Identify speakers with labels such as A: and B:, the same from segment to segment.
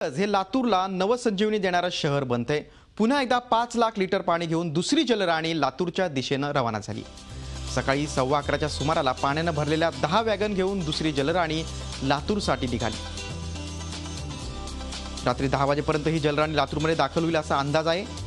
A: हे लातूरला नवसंजीवनी देणारं शहर बनतंय। पुन्हा एकदा 5 लाख लिटर पाणी घेऊन दुसरी जलराणी लातूरच्या दिशेने रवाना झाली। सकाळी 11:15च्या सुमाराला पाण्याने भरलेल्या 10 वॅगन घेऊन दुसरी जलराणी लातूरसाठी निघाली। रात्री 10 वाजेपर्यंत ही जलराणी लातूरमध्ये दाखल होईल असा अंदाज आहे।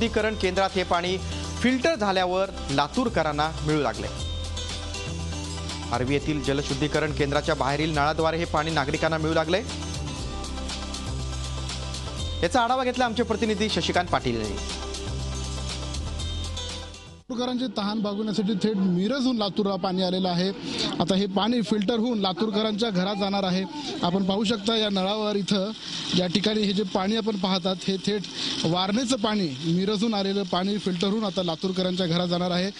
A: शुद्धीकरण केंद्रात हे पाणी फिल्टर झाल्यावर लातूरकरांना मिळू लागले। आर्वी येथील जलशुद्धीकरण केंद्राच्या बाहेरील नळाद्वारे हे पाणी नागरिकांना मिळू लागले। याचा आढावा घेतला आमचे प्रतिनिधी शशिकांत पाटील यांनी।
B: लातूरकरांची तहान भागवण्यासाठी थेट मिरजहून लातूरला पाणी आलेलं आहे। आता हे पाणी फिल्टर होऊन लातूरकरांच्या घरात जाणार आहे। आपण पाहू शकता या नळावर इथं या ठिकाणी हे जे पाणी आपण पाहतात हे थेट वारणेचं पाणी मिरजहून आलेलं पाणी फिल्टर होऊन आता लातूरकरांच्या घरात जाणार आहे।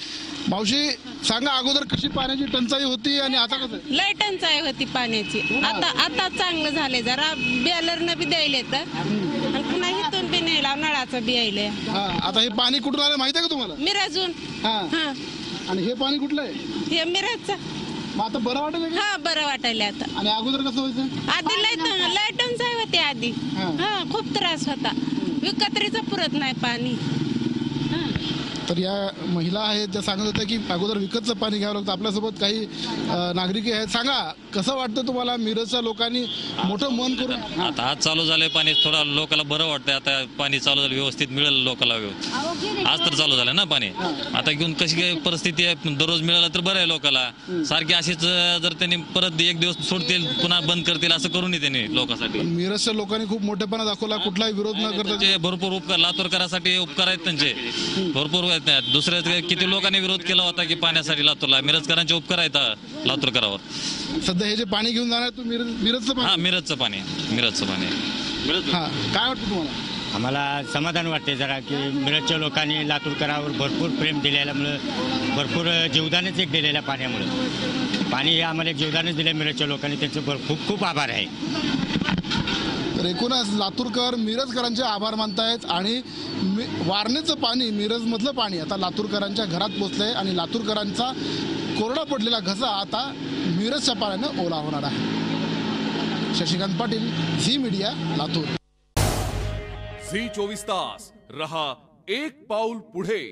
B: मावशी सांगा, अगोदर कशी पाण्याची टंचाई होती आणि आता कसं?
C: लय टंचाई होती पाण्याची। आता चांगलं झाले, जरा बॅलरनं बी द्यायले तर आणि पुन्हा इथून बी नेला नळाचं बी यायले।
B: आता हे पाणी कुठून आलं माहिती आहे का तुम्हाला?
C: मिरजून।
B: आणि हे पाणी कुठलं आहे?
C: हे मिरजचं।
B: मग आता बरं वाटलं का?
C: बरं वाटायला आता।
B: आणि अगोदर कसं व्हायचं?
C: आधी लय टंचाई होती आधी। खूप त्रास होता, विकत्रीचं पुरत नाही पाणी।
B: तर या महिला आहेत त्या सांगत होत्या की अगोदर विकतचं पाणी घ्यावं लागतं। आपल्यासोबत काही नागरिक आहेत। सांगा, कसं वाटतं तुम्हाला? मिरजच्या लोकांनी मोठं मन करून
D: आता आज चालू झालंय पाणी, थोडा लोकांना बरं वाटतंय। आता पाणी चालू झालं, व्यवस्थित मिळेल लोकांना। आज तर चालू झालं ना पाणी। आता घेऊन कशी काय परिस्थिती आहे, दररोज मिळालं तर बरं आहे लोकांना। सारखी अशीच जर त्यांनी परत एक दिवस सोडतील पुन्हा बंद करतील असं करू नये त्यांनी लोकांसाठी।
B: मिरजच्या लोकांनी खूप मोठेपणा दाखवला, कुठलाही विरोध न करता।
D: भरपूर उपकार लातूरकरांसाठी उपकार आहेत त्यांचे, भरपूर। दुसऱ्या किती लोकांनी विरोध केला होता की पाण्यासाठी लातूरला। मिरजकरांचे उपकार आहेत लातूरकरावर।
B: सध्या हे जे पाणी घेऊन जाणार तू मिरजचं पाणी?
D: मिरजचं पाणी।
B: काय वाटतं तुम्हाला?
E: आम्हाला समाधान वाटते जरा की मिरजच्या लोकांनी लातूरकरावर भरपूर प्रेम दिल्यामुळे, भरपूर जीवदानच एक दिलेल्या पाण्यामुळे। पाणी हे आम्हाला एक जीवदानच दिलं मिरजच्या लोकांनी, त्यांचे खूप खूप आभार आहे।
B: तर एकूणच लातूरकर मिरजकरांचे आभार मानतायत आणि वारणेचं पाणी, मिरजमधलं पाणी आता लातूरकरांच्या घरात पोचलंय आणि लातूरकरांचा कोरडा पडलेला घसा आता मिरजच्या पाण्यानं ओला होणार आहे। शशिकांत पाटील, झी मीडिया, लातूर।
F: झी 24 तास रहा एक पाऊल पुढे।